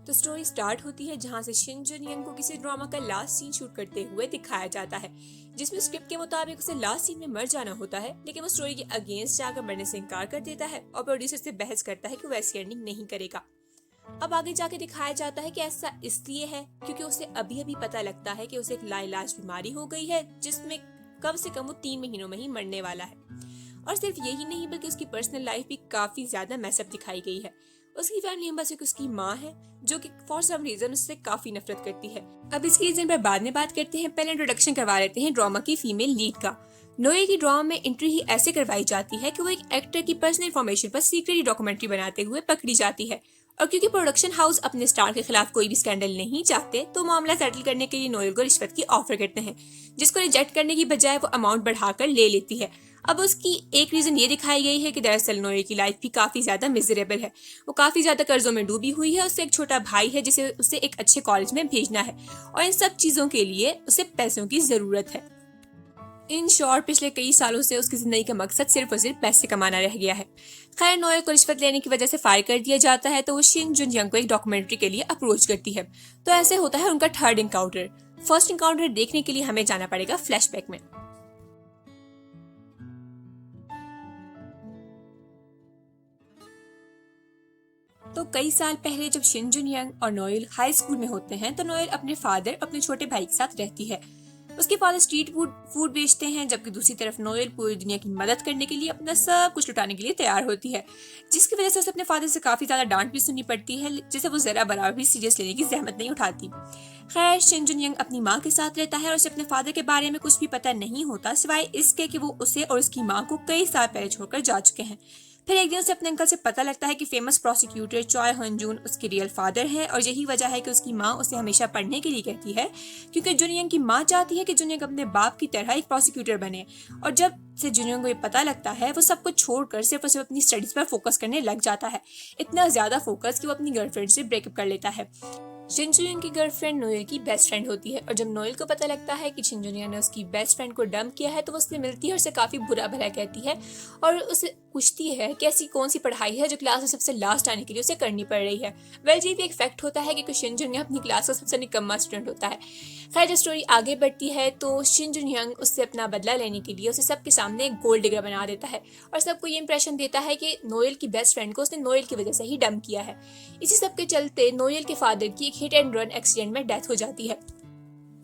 तो story start होती है जहां से शिन जुन यंग को किसी ड्रामा का लास्ट सीन शूट करते हुए दिखाया जाता है, जिसमें स्क्रिप्ट के मुताबिक उसे लास्ट सीन में मर जाना होता है, लेकिन वो स्टोरी के अगेंस्ट जाकर मरने से इनकार कर देता है और प्रोड्यूसर से बहस करता है कि वो ऐसी एंडिंग नहीं करेगा। अब आगे जाके दिखाया जाता है कि ऐसा इसलिए है क्योंकि उसे अभी अभी पता लगता है कि उसे एक लाइलाज बीमारी हो गई है, जिसमें कम से कम वो 3 महीनों में ही मरने वाला है। और सिर्फ यही नहीं बल्कि उसकी पर्सनल लाइफ भी काफी ज्यादा मैसअप दिखाई गई है। उसकी फैमिली मेंबर से उसकी माँ है जो कि फॉर सम रीजन उससे काफी नफरत करती है। अब इसके रीजन पर बाद में बात करते हैं, पहले इंट्रोडक्शन करवा लेते हैं ड्रामा की फीमेल लीड का। नोए की ड्रामा में एंट्री ही ऐसे करवाई जाती है कि वो एक एक्टर की पर्सनल इन्फॉर्मेशन पर सीक्रेटली डॉक्यूमेंट्री बनाते हुए पकड़ी जाती है। और क्योंकि प्रोडक्शन हाउस अपने स्टार के खिलाफ कोई भी स्कैंडल नहीं चाहते, तो मामला सेटल करने के लिए नोएल को रिश्वत की ऑफर करते हैं, जिसको रिजेक्ट करने की बजाय वो अमाउंट बढ़ाकर ले लेती है। अब उसकी एक रीजन ये दिखाई गई है कि दरअसल नोएल की लाइफ भी काफी ज्यादा मिजरेबल है। वो काफी ज्यादा कर्जों में डूबी हुई है, उससे एक छोटा भाई है जिसे उसे एक अच्छे कॉलेज में भेजना है और इन सब चीजों के लिए उसे पैसों की जरूरत है। इन शॉर्ट पिछले कई सालों से उसकी जिंदगी का मकसद सिर्फ और सिर्फ पैसे कमाना रह गया है। खैर, नोएल को रिश्वत लेने की वजह से फायर कर दिया जाता है, तो वो शिन जुन यंग को एक डॉक्यूमेंट्री के लिए अप्रोच करती है। तो ऐसे होता है उनका थर्ड इनकाउंटर। फर्स्ट इनकाउंटर देखने के लिए हमें जाना पड़ेगा फ्लैशबैक में। तो कई साल पहले जब शिन जुन यंग और नोएल हाई स्कूल में होते हैं, तो नोएल अपने फादर अपने छोटे भाई के साथ रहती है। उसके फादर स्ट्रीट फूड बेचते हैं, जबकि दूसरी तरफ नोएल पूरी दुनिया की मदद करने के लिए अपना सब कुछ लुटाने के लिए तैयार होती है, जिसकी वजह से उसे अपने फादर से काफी ज्यादा डांट भी सुननी पड़ती है, जिसे वो जरा बराबर भी सीरियस लेने की जहमत नहीं उठाती। खैर, शिन जुन यंग अपनी माँ के साथ रहता है और उसे अपने फादर के बारे में कुछ भी पता नहीं होता, सिवाय इसके कि वो उसे और उसकी माँ को कई साल पहले छोड़कर जा चुके हैं। फिर एक दिन उसे अपने अंकल से पता लगता है कि फेमस प्रोसिक्यूटर चॉय हंजून उसके रियल फादर हैं, और यही वजह है कि उसकी माँ उसे हमेशा पढ़ने के लिए कहती है, क्योंकि जुनियंग की माँ चाहती है कि जुनियंग अपने बाप की तरह एक प्रोसिक्यूटर बने। और जब से जुनियंग को ये पता लगता है, वो सब कुछ छोड़कर सिर्फ और सिर्फ अपनी स्टडीज पर फोकस करने लग जाता है। इतना ज्यादा फोकस कि वो अपनी गर्लफ्रेंड से ब्रेकअप कर लेता है। शिन जुन यंग की गर्लफ्रेंड नोएल की बेस्ट फ्रेंड होती है, और जब नोएल को पता लगता है कि शिन जुन यंग ने उसकी बेस्ट फ्रेंड को डंप किया है, तो वो उससे मिलती है और उसे काफी बुरा भला कहती है और उसे पूछती है कि ऐसी कौन सी पढ़ाई है जो क्लास में सबसे लास्ट आने के लिए उसे करनी पड़ रही है। वेल, ये भी एक फैक्ट होता है कि शिन जुन यंग अपनी क्लास का सबसे निकम्मा स्टूडेंट होता है। खैर, जब स्टोरी आगे बढ़ती है तो शिन जुन यंग उससे अपना बदला लेने के लिए उसे सबके सामने एक गोल्ड डिगर बना देता है और सबको ये इंप्रेशन देता है कि नोएल की बेस्ट फ्रेंड को उसने नोएल की वजह से ही डंप किया है। इसी सब के चलते नोएल के फादर की एक हिट एंड रन एक्सीडेंट में डेथ हो जाती है,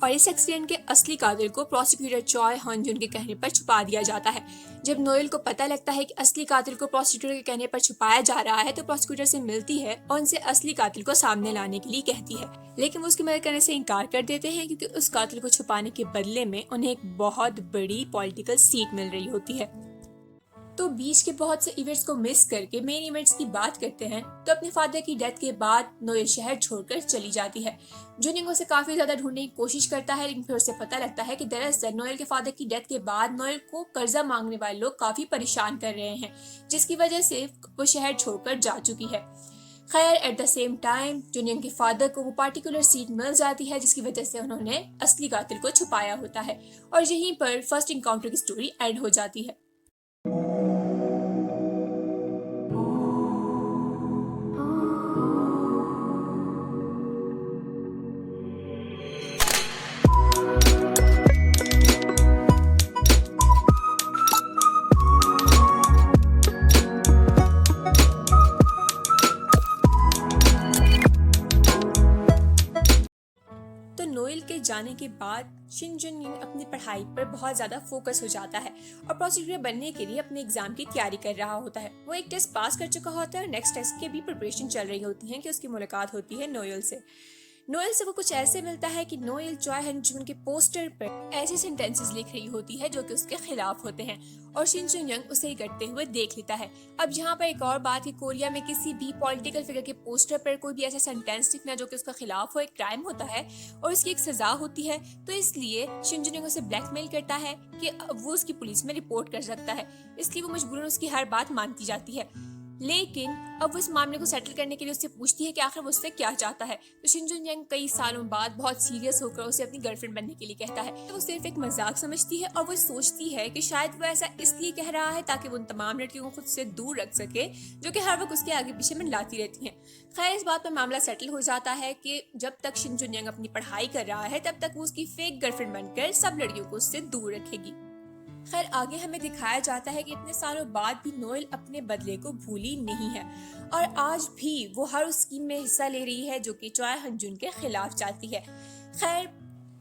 और इस एक्सीडेंट के असली कातिल को प्रोसिक्यूटर चॉय हंजून के कहने पर छुपा दिया जाता है। जब नोएल को पता लगता है कि असली कातिल को प्रोसिक्यूटर के कहने पर छुपाया जा रहा है, तो प्रोसिक्यूटर से मिलती है और उनसे असली कातिल को सामने लाने के लिए कहती है, लेकिन वो उसकी मदद करने से इनकार कर देते हैं, क्योंकि उस कातिल को छुपाने के बदले में उन्हें एक बहुत बड़ी पॉलिटिकल सीट मिल रही होती है। तो बीच के बहुत से इवेंट्स को मिस करके मेन इवेंट्स की बात करते हैं, तो अपने फादर की डेथ के बाद नोएल शहर छोड़कर चली जाती है। जुनियंग उसे काफी ज्यादा ढूंढने की कोशिश करता है, लेकिन फिर उसे पता लगता है कि दरअसल नोएल के फादर की डेथ के बाद नोएल को कर्जा मांगने वाले लोग काफी परेशान कर रहे हैं, जिसकी वजह से वो शहर छोड़कर जा चुकी है। खैर, एट द सेम टाइम जुनियंग के फादर को वो पार्टिकुलर सीट मिल जाती है, जिसकी वजह से उन्होंने असली कातिल को छुपाया होता है, और यहीं पर फर्स्ट इनकाउंटर की स्टोरी एंड हो जाती है। तो नोएल के जाने के बाद शिन जुन यंग अपनी पढ़ाई पर बहुत ज्यादा फोकस हो जाता है और प्रोसिक्यूटर बनने के लिए अपने एग्जाम की तैयारी कर रहा होता है। वो एक टेस्ट पास कर चुका होता है और नेक्स्ट टेस्ट की भी प्रिपरेशन चल रही होती है कि उसकी मुलाकात होती है नोएल से। नोएल से वो कुछ ऐसे मिलता है कि नोएल चॉय हंजून के पोस्टर पर ऐसे सेंटेंसेस लिख रही होती है जो कि उसके खिलाफ होते हैं, और शिन जुन यंग उसे ही करते हुए देख लेता है। अब यहाँ पर एक और बात है, कोरिया में किसी भी पॉलिटिकल फिगर के पोस्टर पर कोई भी ऐसा सेंटेंस लिखना जो कि उसका खिलाफ हो एक क्राइम होता है और उसकी एक सजा होती है। तो इसलिए शिन जुन यंग उसे ब्लैकमेल करता है कि वो उसकी पुलिस में रिपोर्ट कर सकता है, इसलिए वो मजबूरन उसकी हर बात मानती जाती है। लेकिन अब वो इस मामले को सेटल करने के लिए उससे पूछती है कि आखिर वो उससे क्या चाहता है। तो शिन जुन यंग कई सालों बाद बहुत सीरियस होकर उसे अपनी गर्लफ्रेंड बनने के लिए कहता है। तो वो सिर्फ एक मजाक समझती है और वो सोचती है कि शायद वो ऐसा इसलिए कह रहा है ताकि वो उन तमाम लड़कियों को खुद से दूर रख सके जो कि हर वक्त उसके आगे पीछे मिलाती रहती हैं। खैर, इस बात पर मामला सेटल हो जाता है कि जब तक शिन जुन यंग अपनी पढ़ाई कर रहा है तब तक वो उसकी फेक गर्लफ्रेंड बनकर सब लड़कियों को उससे दूर रखेगी। खैर, आगे हमें दिखाया जाता है कि इतने सालों बाद भी नोएल अपने बदले को भूली नहीं है और आज भी वो हर उस स्कीम में हिस्सा ले रही है जो कि चॉय हंजुन के खिलाफ जाती है। खैर,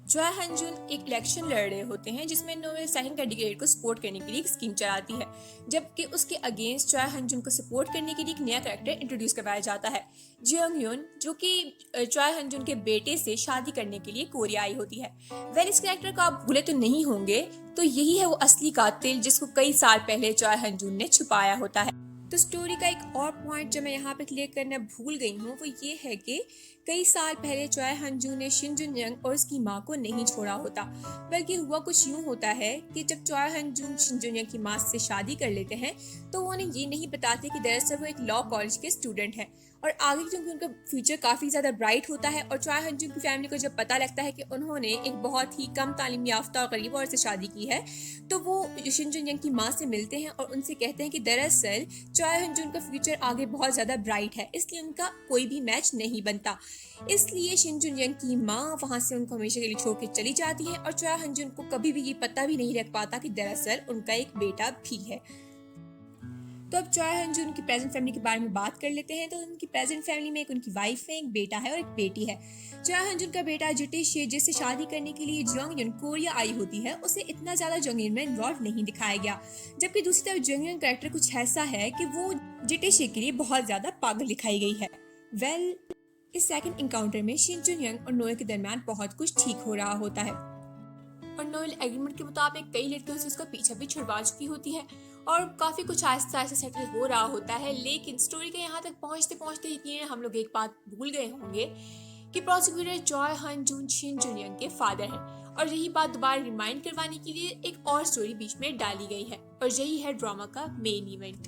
चॉय हंजुन एक इलेक्शन लड़ रहे होते हैं जिसमें नोएल सेकंड कैंडिडेट को सपोर्ट करने के लिए एक स्कीम चलाती है, जबकि उसके अगेंस्ट चॉय हंजुन को सपोर्ट करने के लिए एक नया कैरेक्टर इंट्रोड्यूस करवाया जाता है, जियोंग यून, जो कि चॉय हंजुन के बेटे से शादी करने के लिए कोरिया आई होती है। वेल, इस कैरेक्टर को आप भूले तो नहीं होंगे, तो यही है वो असली कातिल जिसको कई साल पहले चॉय हंजुन ने छुपाया होता है। तो स्टोरी का एक और पॉइंट जो मैं यहाँ पे क्लियर करना भूल गई हूँ वो ये है कि कई साल पहले चॉय हंजू ने शिन जुन यंग और उसकी माँ को नहीं छोड़ा होता, बल्कि हुआ कुछ यूँ होता है कि जब चॉय हंजू शिन जुन यंग की माँ से शादी कर लेते हैं तो वो उन्हें ये नहीं बताते कि दरअसल वो एक लॉ कॉलेज के स्टूडेंट हैं और आगे क्योंकि उनका फ्यूचर काफ़ी ज़्यादा ब्राइट होता है और चॉय हंजू की फैमिली को जब पता लगता है कि उन्होंने एक बहुत ही कम तालीम याफ्ता और गरीब औरत से शादी की है तो वो शिन जुन यंग की माँ से मिलते हैं और उनसे कहते हैं कि दरअसल चॉय हंजू का फ्यूचर आगे बहुत ज़्यादा ब्राइट है, इसलिए उनका कोई भी मैच नहीं बनता। इसलिए शिन जुन यंग की माँ वहाँ से उनको हमेशा के लिए छोड़ के चली जाती है और चॉय हंजू को कभी भी ये पता भी नहीं रख पाता कि दरअसल उनका एक बेटा भी है। तो अब चॉय हंजू उनकी प्रेजेंट फैमिली के बारे में बात कर लेते हैं। तो उनकी प्रेजेंट फैमिली में एक उनकी वाइफ है, एक बेटा है और एक बेटी है। चॉय हंजू का बेटा जिटिश, जिससे शादी करने के लिए जियोंग यून कोरिया आई होती है, उसे इतना ज्यादा जंगीन में इन्वॉल्व नहीं दिखाया गया, जबकि दूसरी तरफ जियोंग कैरेक्टर कुछ ऐसा है कि वो जिटिश के लिए बहुत ज्यादा पागल दिखाई गई है। वेल, इस सेकंड इनकाउंटर में शिन जुन यंग और नोएल के दरमियान बहुत कुछ ठीक हो रहा होता है और नोएल एग्रीमेंट के मुताबिक कई लड़कियों से उसका पीछा भी छुड़वा चुकी होती है और काफ़ी कुछ आहिस्ता आहिस्ता सेटल हो रहा होता है। लेकिन स्टोरी के यहाँ तक पहुँचते पहुँचते यकीन हम लोग एक बात भूल गए होंगे कि प्रोसिक्यूटर चॉय हंजू शिन जुन यंग के फादर हैं और यही बात दोबारा रिमाइंड करवाने के लिए एक और स्टोरी बीच में डाली गई है और यही है ड्रामा का मेन इवेंट।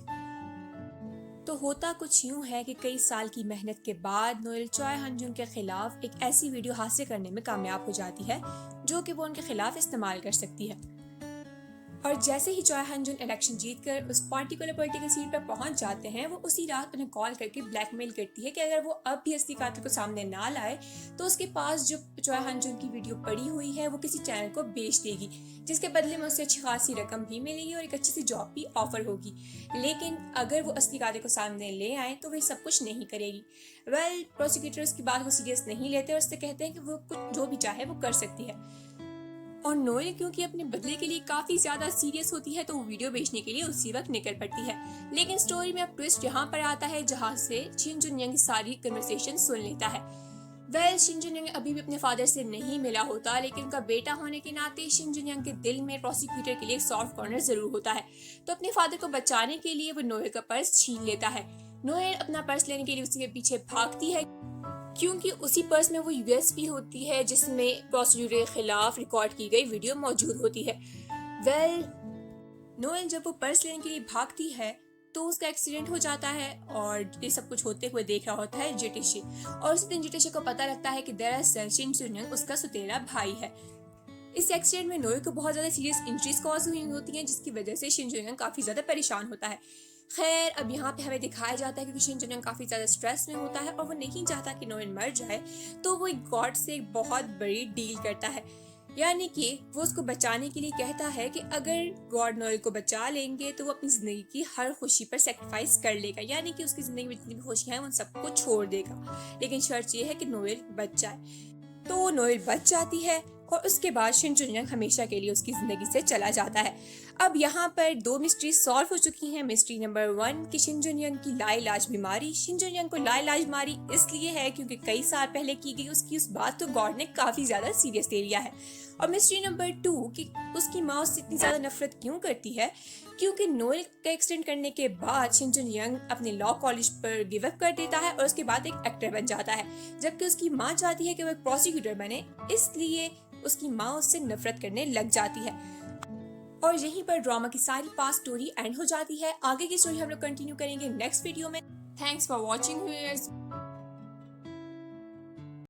तो होता कुछ यूं है कि कई साल की मेहनत के बाद नोएल चॉय हंजू के खिलाफ एक ऐसी वीडियो हासिल करने में कामयाब हो जाती है जो कि वो उनके खिलाफ इस्तेमाल कर सकती है और जैसे ही चॉय हंजुन इलेक्शन जीतकर उस पार्टिकुलर पॉलिटिकल सीट पर पहुंच जाते हैं वो उसी रात उन्हें कॉल करके ब्लैकमेल करती है कि अगर वो अब भी असली कातिल को सामने ना लाए तो उसके पास जो चॉय हंजुन की वीडियो पड़ी हुई है वो किसी चैनल को बेच देगी, जिसके बदले में उसे अच्छी खासी रकम भी मिलेगी और एक अच्छी सी जॉब भी ऑफर होगी। लेकिन अगर वो असली कातिल को सामने ले आए तो वह सब कुछ नहीं करेगी। वेल, प्रोसिक्यूटर उसकी बात को सीरियस नहीं लेते और उससे कहते हैं कि वो कुछ जो भी चाहे वो कर सकती है और नोएल क्योंकि अपने बदले के लिए काफी ज्यादा सीरियस होती है तो वो वीडियो बेचने के लिए उसी वक्त निकल पड़ती है। लेकिन स्टोरी में अब ट्विस्ट यहाँ पर आता है जहाँ से शिन जुन यंग सारी कन्वर्सेशन सुन लेता है। वेल, शिन जुन यंग अभी भी अपने फादर से नहीं मिला होता, लेकिन उनका बेटा होने के नाते शिन जुन यंग के दिल में प्रोसिक्यूटर के लिए एक सॉफ्ट कॉर्नर जरूर होता है। तो अपने फादर को बचाने के लिए वो नोएल का पर्स छीन लेता है। नोएल अपना पर्स लेने के लिए उसके पीछे भागती है क्योंकि उसी पर्स में वो यूएसबी होती है जिसमें प्रोसिक्यूटर के खिलाफ रिकॉर्ड की गई वीडियो मौजूद होती है। वेल, नोएल जब वो पर्स लेने के लिए भागती है तो उसका एक्सीडेंट हो जाता है और ये सब कुछ होते हुए देख रहा होता है जिटिशी और उस दिन जिटिशी को पता लगता है कि दरअसल शिन जुन यंग उसका सुतेला भाई है। इस एक्सीडेंट में नोएल को बहुत ज्यादा सीरियस इंजरीज कॉज हुई होती हैं जिसकी वजह से शिन जुन यंग काफी ज्यादा परेशान होता है। खैर, अब यहाँ पे हमें दिखाया जाता है कि शिन जुन यंग काफी ज्यादा स्ट्रेस में होता है और वो नहीं चाहता कि नोएल मर जाए, तो वो एक गॉड से एक बहुत बड़ी डील करता है, यानी कि वो उसको बचाने के लिए कहता है कि अगर गॉड नोएल को बचा लेंगे तो वो अपनी जिंदगी की हर खुशी पर सेक्रीफाइस कर लेगा, यानी कि उसकी जिंदगी में जितनी भी खुशियां हैं उन सबको छोड़ देगा, लेकिन शर्त ये है कि नोएल बच जाए। तो नोएल बच जाती है और उसके बाद शिन जुन यंग हमेशा के लिए उसकी जिंदगी से चला जाता है। अब यहाँ पर दो मिस्ट्री सॉल्व हो चुकी हैं। मिस्ट्री नंबर 1 कि शिन जुन यंग की लाइलाज बीमारी। शिन जुन यंग को लाइलाज बीमारी इसलिए है क्योंकि कई साल पहले की गई उसकी उस बात को गॉड ने काफी ज्यादा सीरियस ले लिया है। और मिस्ट्री नंबर 2 कि उसकी माँ उससे इतनी ज्यादा नफरत क्यों करती है, क्योंकि नोएल का एक्सीडेंट करने के बाद शिन जुन यंग अपने लॉ कॉलेज पर गिव अप कर देता है और उसके बाद एक एक्टर बन जाता है, जबकि उसकी माँ चाहती है कि वो एक प्रोसिक्यूटर बने, इसलिए उसकी माँ उससे नफरत करने लग जाती है। और यहीं पर ड्रामा की सारी पास्ट स्टोरी एंड हो जाती है। आगे की स्टोरी हम लोग कंटिन्यू करेंगे नेक्स्ट वीडियो में। Thanks for watching viewers.